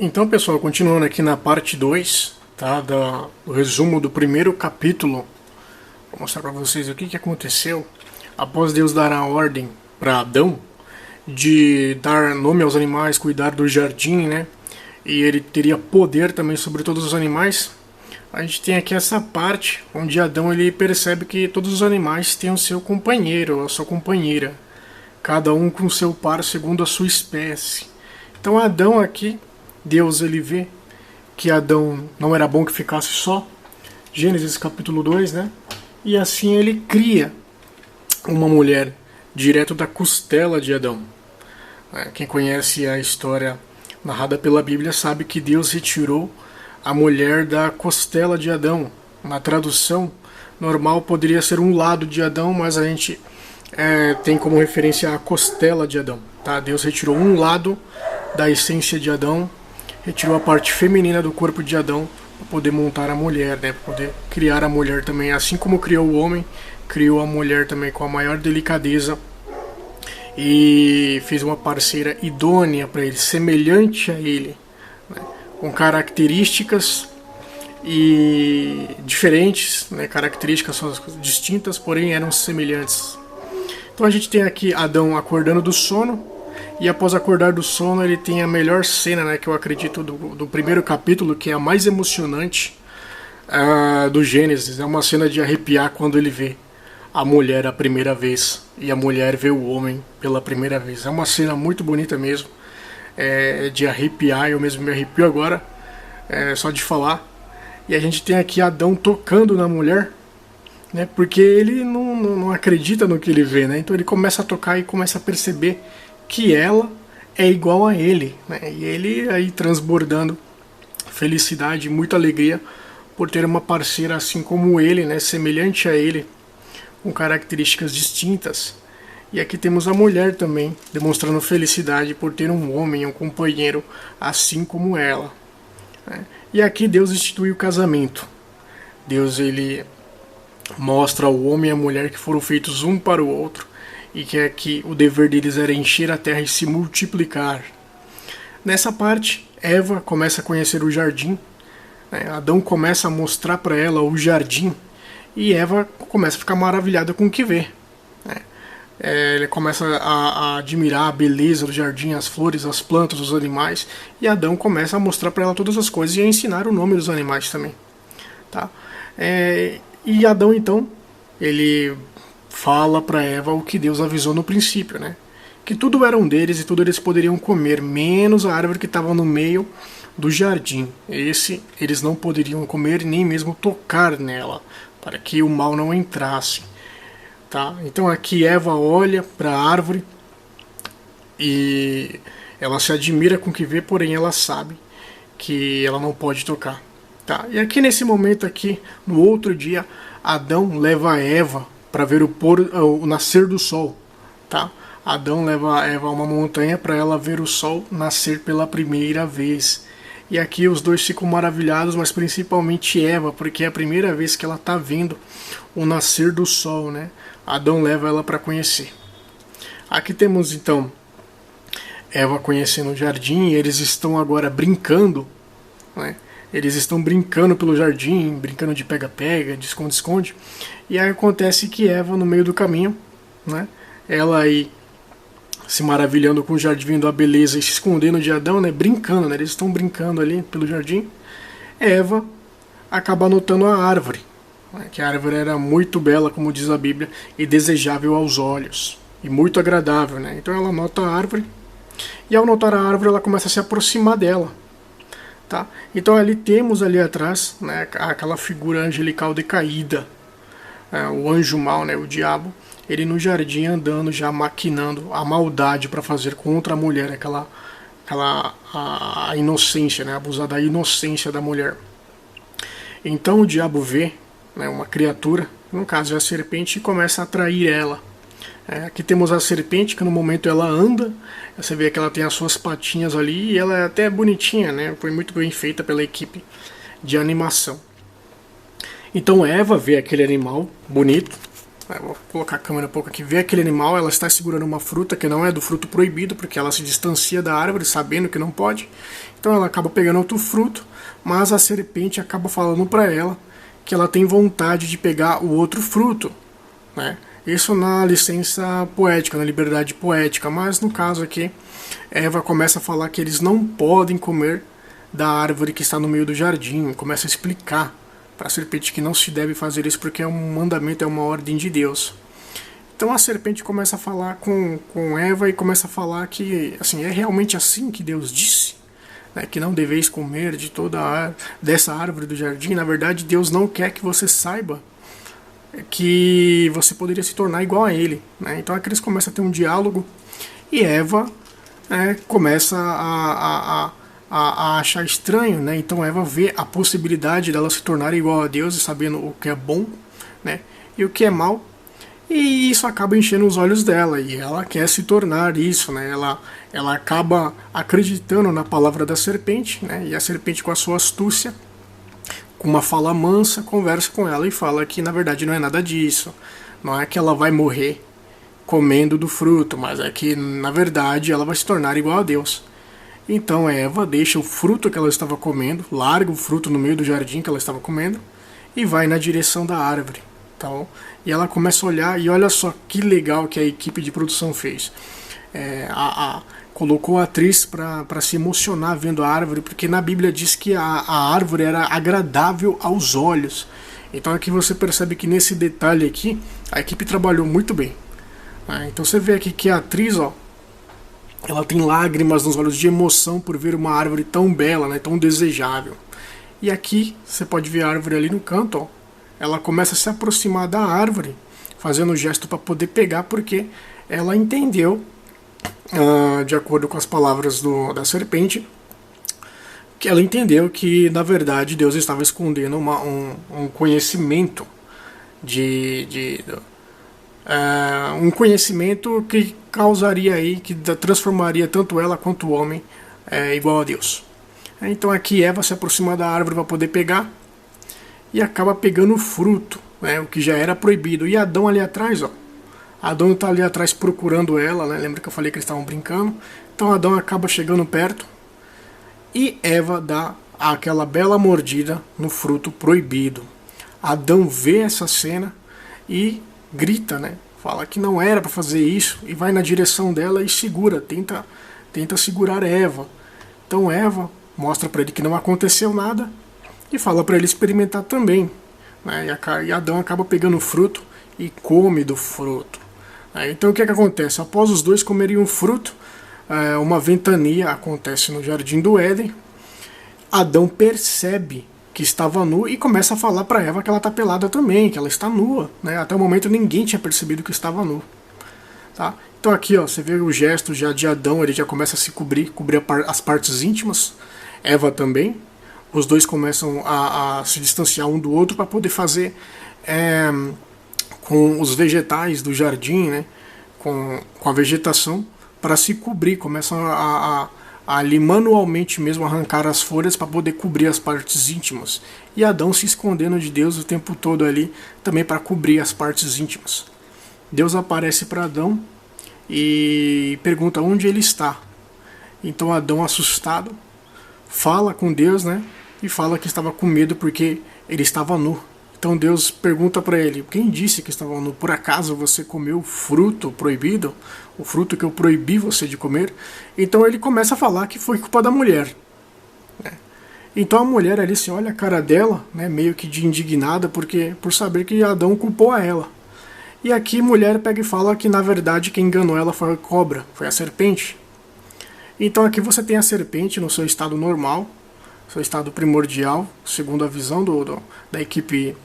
Então, pessoal, continuando aqui na parte 2, tá, do resumo do primeiro capítulo, vou mostrar para vocês o que aconteceu após Deus dar a ordem para Adão de dar nome aos animais, cuidar do jardim, né? E ele teria poder também sobre todos os animais. A gente tem aqui essa parte onde Adão ele percebe que todos os animais têm o seu companheiro, a sua companheira, cada um com seu par segundo a sua espécie. Então Adão aqui, Deus ele vê que Adão não era bom que ficasse só, Gênesis capítulo 2, né? E assim ele cria uma mulher direto da costela de Adão. Quem conhece a história narrada pela Bíblia sabe que Deus retirou a mulher da costela de Adão. Na tradução normal poderia ser um lado de Adão, mas a gente tem como referência a costela de Adão. Tá? Deus retirou um lado da essência de Adão, retirou a parte feminina do corpo de Adão para poder montar a mulher, né? Para poder criar a mulher também, assim como criou o homem, criou a mulher também com a maior delicadeza e fez uma parceira idônea para ele, semelhante a ele, né? Com características e diferentes, né? Características distintas, porém eram semelhantes. Então a gente tem aqui Adão acordando do sono, e após acordar do sono ele tem a melhor cena, né, que eu acredito do primeiro capítulo, que é a mais emocionante do Gênesis. É uma cena de arrepiar quando ele vê a mulher a primeira vez e a mulher vê o homem pela primeira vez. É uma cena muito bonita mesmo, de arrepiar. Eu mesmo me arrepio agora, só de falar. E a gente tem aqui Adão tocando na mulher, né, porque ele não acredita no que ele vê, né? Então ele começa a tocar e começa a perceber que ela é igual a ele, né? E ele aí transbordando felicidade, muita alegria por ter uma parceira assim como ele, né? Semelhante a ele, com características distintas. E aqui temos a mulher também demonstrando felicidade por ter um homem, um companheiro assim como ela, né? E aqui Deus institui o casamento. Deus ele mostra ao homem e à mulher que foram feitos um para o outro, e que aqui o dever deles era encher a terra e se multiplicar. Nessa parte, Eva começa a conhecer o jardim, né? Adão começa a mostrar para ela o jardim, e Eva começa a ficar maravilhada com o que vê, né? Ele começa a admirar a beleza do jardim, as flores, as plantas, os animais, e Adão começa a mostrar para ela todas as coisas e a ensinar o nome dos animais também, tá? E Adão então, ele fala para Eva o que Deus avisou no princípio, né? Que tudo era um deles e tudo eles poderiam comer, menos a árvore que estava no meio do jardim. Esse eles não poderiam comer nem mesmo tocar nela, para que o mal não entrasse, tá? Então aqui Eva olha para a árvore e ela se admira com o que vê, porém ela sabe que ela não pode tocar, tá? E aqui nesse momento aqui, no outro dia, Adão leva Eva para ver o nascer do sol, tá? Adão leva Eva a uma montanha para ela ver o sol nascer pela primeira vez. E aqui os dois ficam maravilhados, mas principalmente Eva, porque é a primeira vez que ela está vendo o nascer do sol, né? Adão leva ela para conhecer. Aqui temos então Eva conhecendo o jardim, e eles estão agora brincando, né? Eles estão brincando pelo jardim, brincando de pega-pega, de esconde-esconde. E aí acontece que Eva, no meio do caminho, né, ela aí se maravilhando com o jardim, vendo a beleza e se escondendo de Adão, né, brincando, né, eles estão brincando ali pelo jardim. Eva acaba notando a árvore, né, que a árvore era muito bela, como diz a Bíblia, e desejável aos olhos, e muito agradável, né? Então ela nota a árvore, e ao notar a árvore ela começa a se aproximar dela. Tá? Então ali temos ali atrás, né, aquela figura angelical decaída, o anjo mau, né, o diabo, ele no jardim andando, já maquinando a maldade para fazer contra a mulher, a inocência, né, abusar da inocência da mulher. Então o diabo vê, né, uma criatura, no caso é a serpente, e começa a atrair ela. Aqui temos a serpente, que no momento ela anda, você vê que ela tem as suas patinhas ali, e ela é até bonitinha, né? Foi muito bem feita pela equipe de animação. Então Eva vê aquele animal bonito, Vou colocar a câmera um pouco aqui, vê aquele animal, ela está segurando uma fruta que não é do fruto proibido, porque ela se distancia da árvore sabendo que não pode. Então ela acaba pegando outro fruto, mas a serpente acaba falando para ela que ela tem vontade de pegar o outro fruto, né? Isso na licença poética, na liberdade poética, mas no caso aqui, Eva começa a falar que eles não podem comer da árvore que está no meio do jardim, começa a explicar para a serpente que não se deve fazer isso porque é um mandamento, é uma ordem de Deus. Então a serpente começa a falar com Eva e começa a falar que assim, é realmente assim que Deus disse, né, que não deveis comer de dessa árvore do jardim. Na verdade, Deus não quer que você saiba que você poderia se tornar igual a ele, né? Então aqui eles começam a ter um diálogo e Eva começa a achar estranho, né? Então Eva vê a possibilidade dela se tornar igual a Deus, sabendo o que é bom, né, e o que é mal, e isso acaba enchendo os olhos dela e ela quer se tornar isso, né? Ela acaba acreditando na palavra da serpente, né? E a serpente, com a sua astúcia, com uma fala mansa, conversa com ela e fala que na verdade não é nada disso, não é que ela vai morrer comendo do fruto, mas é que na verdade ela vai se tornar igual a Deus. Então Eva deixa o fruto que ela estava comendo, larga o fruto no meio do jardim que ela estava comendo e vai na direção da árvore. Então, e ela começa a olhar e olha só que legal que a equipe de produção fez. Colocou a atriz para se emocionar vendo a árvore, porque na Bíblia diz que a árvore era agradável aos olhos. Então aqui você percebe que nesse detalhe aqui a equipe trabalhou muito bem. Então você vê aqui que a atriz, ela tem lágrimas nos olhos de emoção por ver uma árvore tão bela, né, tão desejável. E aqui você pode ver a árvore ali no canto, ela começa a se aproximar da árvore, fazendo o gesto para poder pegar, porque ela entendeu, de acordo com as palavras da serpente, que ela entendeu que na verdade Deus estava escondendo um conhecimento um conhecimento que causaria aí, que transformaria tanto ela quanto o homem igual a Deus. Então aqui Eva se aproxima da árvore para poder pegar e acaba pegando o fruto, né, o que já era proibido. E Adão ali atrás, Adão está ali atrás procurando ela, né? Lembra que eu falei que eles estavam brincando? Então Adão acaba chegando perto e Eva dá aquela bela mordida no fruto proibido. Adão vê essa cena e grita, né? Fala que não era para fazer isso e vai na direção dela e segura, tenta segurar Eva. Então Eva mostra para ele que não aconteceu nada e fala para ele experimentar também, né? E Adão acaba pegando o fruto e come do fruto. Então o que acontece? Após os dois comerem o fruto, uma ventania acontece no Jardim do Éden. Adão percebe que estava nu e começa a falar para Eva que ela está pelada também, que ela está nua, né? Até o momento ninguém tinha percebido que estava nu, tá? Então aqui você vê o gesto já de Adão, ele já começa a se cobrir as partes íntimas, Eva também. Os dois começam a se distanciar um do outro para poder fazer com os vegetais do jardim, né? Com a vegetação, para se cobrir, começam ali manualmente mesmo arrancar as folhas para poder cobrir as partes íntimas. E Adão se escondendo de Deus o tempo todo ali, também para cobrir as partes íntimas. Deus aparece para Adão e pergunta onde ele está. Então Adão, assustado, fala com Deus, né? E fala que estava com medo porque ele estava nu. Então Deus pergunta para ele: quem disse que estava nu? Por acaso você comeu o fruto proibido? O fruto que eu proibi você de comer? Então ele começa a falar que foi culpa da mulher, né? Então a mulher ali se olha a cara dela, né, meio que de indignada por saber que Adão culpou a ela. E aqui mulher pega e fala que na verdade quem enganou ela foi a cobra, foi a serpente. Então aqui você tem a serpente no seu estado normal, seu estado primordial, segundo a visão da equipe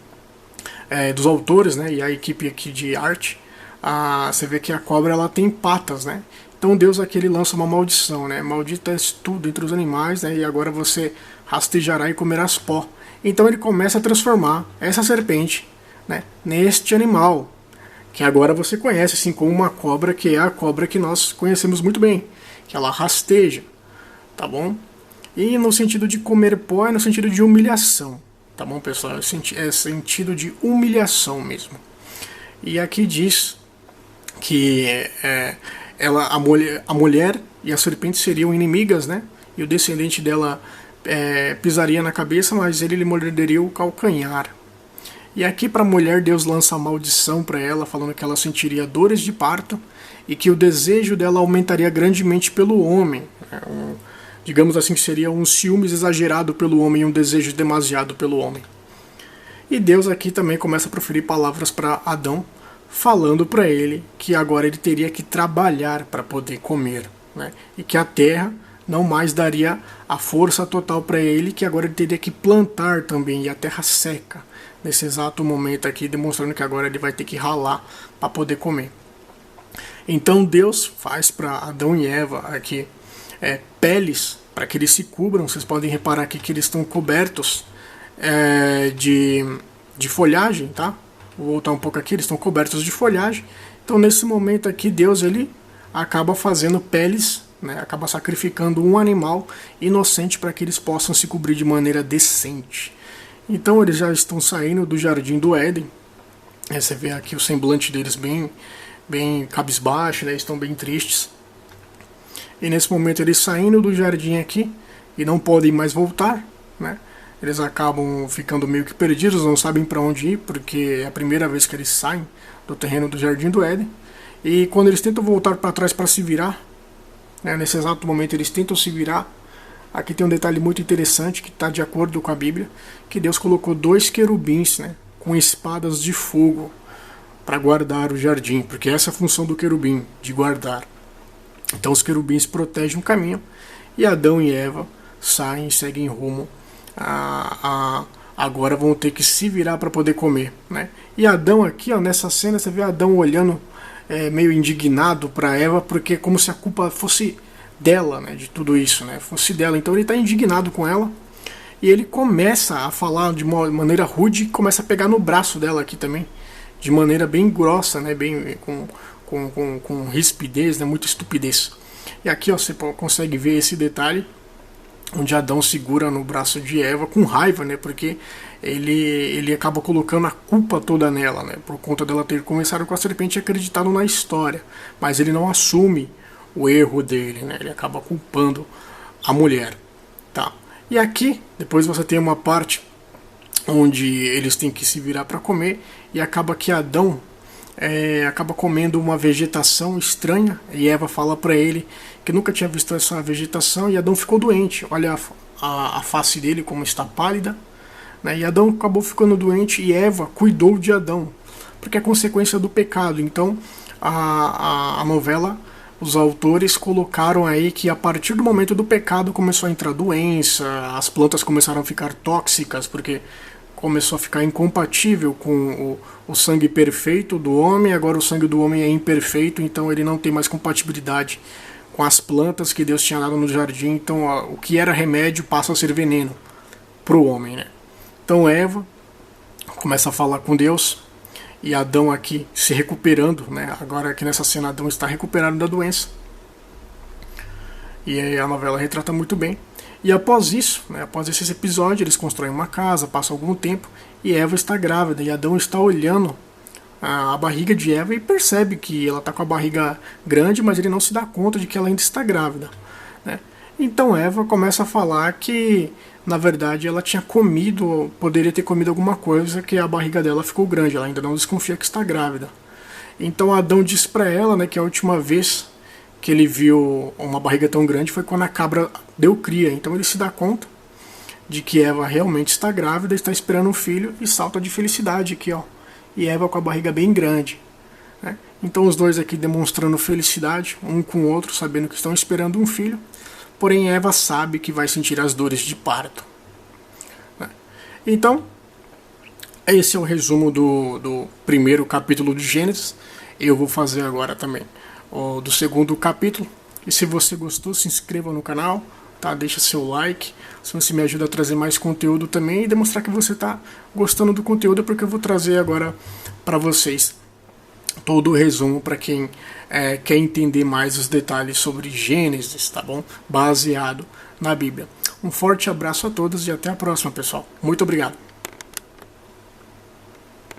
dos autores, né, e a equipe aqui de arte. Você vê que a cobra ela tem patas, né? Então Deus aqui ele lança uma maldição, né? Maldito és tudo entre os animais, né? E agora você rastejará e comerás pó. Então ele começa a transformar essa serpente, né, neste animal, que agora você conhece, assim como uma cobra, que é a cobra que nós conhecemos muito bem, que ela rasteja, tá bom? E no sentido de comer pó é no sentido de humilhação, tá bom, pessoal? É sentido de humilhação mesmo. E aqui diz que a mulher e a serpente seriam inimigas, né? E o descendente dela pisaria na cabeça, mas ele lhe morderia o calcanhar. E aqui para a mulher Deus lança a maldição para ela, falando que ela sentiria dores de parto e que o desejo dela aumentaria grandemente pelo homem. Digamos assim que seria um ciúmes exagerado pelo homem e um desejo demasiado pelo homem. E Deus aqui também começa a proferir palavras para Adão, falando para ele que agora ele teria que trabalhar para poder comer, né? E que a terra não mais daria a força total para ele, que agora ele teria que plantar também, e a terra seca nesse exato momento aqui, demonstrando que agora ele vai ter que ralar para poder comer. Então Deus faz para Adão e Eva aqui peles para que eles se cubram. Vocês podem reparar aqui que eles estão cobertos de folhagem, tá? Vou voltar um pouco aqui, eles estão cobertos de folhagem. Então nesse momento aqui Deus ele acaba fazendo peles, né? Acaba sacrificando um animal inocente para que eles possam se cobrir de maneira decente. Então eles já estão saindo do jardim do Éden. Você vê aqui o semblante deles bem cabisbaixo, né? Estão bem tristes. E nesse momento eles saindo do jardim aqui e não podem mais voltar, né? Eles acabam ficando meio que perdidos, não sabem para onde ir, porque é a primeira vez que eles saem do terreno do jardim do Éden. E quando eles tentam voltar para trás para se virar, né? Nesse exato momento eles tentam se virar. Aqui tem um detalhe muito interessante que está de acordo com a Bíblia, que Deus colocou 2 querubins, né, com espadas de fogo para guardar o jardim, porque essa é a função do querubim, de guardar. Então os querubins protegem o caminho e Adão e Eva saem e seguem rumo agora vão ter que se virar para poder comer, né? E Adão aqui, ó, nessa cena você vê Adão olhando meio indignado para Eva, porque é como se a culpa fosse dela, né, de tudo isso, né, fosse dela. Então ele está indignado com ela e ele começa a falar de uma maneira rude, começa a pegar no braço dela aqui também, de maneira bem grossa, né, bem com rispidez, né, muita estupidez. E aqui, ó, você consegue ver esse detalhe onde Adão segura no braço de Eva com raiva, né, porque ele acaba colocando a culpa toda nela, né, por conta dela ter começado com a serpente e acreditado na história, mas ele não assume o erro dele, né, ele acaba culpando a mulher, tá? E aqui, depois você tem uma parte onde eles têm que se virar para comer e acaba que Adão acaba comendo uma vegetação estranha e Eva fala para ele que nunca tinha visto essa vegetação e Adão ficou doente. Olha a face dele como está pálida, né? E Adão acabou ficando doente e Eva cuidou de Adão, porque é consequência do pecado. Então a novela, os autores colocaram aí que a partir do momento do pecado começou a entrar doença, as plantas começaram a ficar tóxicas, porque começou a ficar incompatível com o sangue perfeito do homem. Agora o sangue do homem é imperfeito, então ele não tem mais compatibilidade com as plantas que Deus tinha dado no jardim. Então o que era remédio passa a ser veneno para o homem, né? Então Eva começa a falar com Deus e Adão aqui se recuperando, né? Agora aqui nessa cena Adão está recuperado da doença e a novela retrata muito bem. E após isso, né, após esse episódio, eles constroem uma casa, passa algum tempo e Eva está grávida e Adão está olhando a barriga de Eva e percebe que ela está com a barriga grande, mas ele não se dá conta de que ela ainda está grávida, né? Então Eva começa a falar que na verdade ela tinha comido, poderia ter comido alguma coisa, que a barriga dela ficou grande, ela ainda não desconfia que está grávida. Então Adão diz para ela, né, que a última vez que ele viu uma barriga tão grande foi quando a cabra deu cria. Então ele se dá conta de que Eva realmente está grávida, está esperando um filho e salta de felicidade aqui, ó. E Eva com a barriga bem grande, né? Então os dois aqui demonstrando felicidade um com o outro, sabendo que estão esperando um filho. Porém Eva sabe que vai sentir as dores de parto, né? Então esse é o resumo do primeiro capítulo de Gênesis. Eu vou fazer agora também do segundo capítulo. E se você gostou, se inscreva no canal, tá? Deixa seu like, se você me ajuda a trazer mais conteúdo também e demonstrar que você está gostando do conteúdo, porque eu vou trazer agora para vocês todo o resumo para quem quer entender mais os detalhes sobre Gênesis, tá bom? Baseado na Bíblia. Um forte abraço a todos e até a próxima, pessoal. Muito obrigado.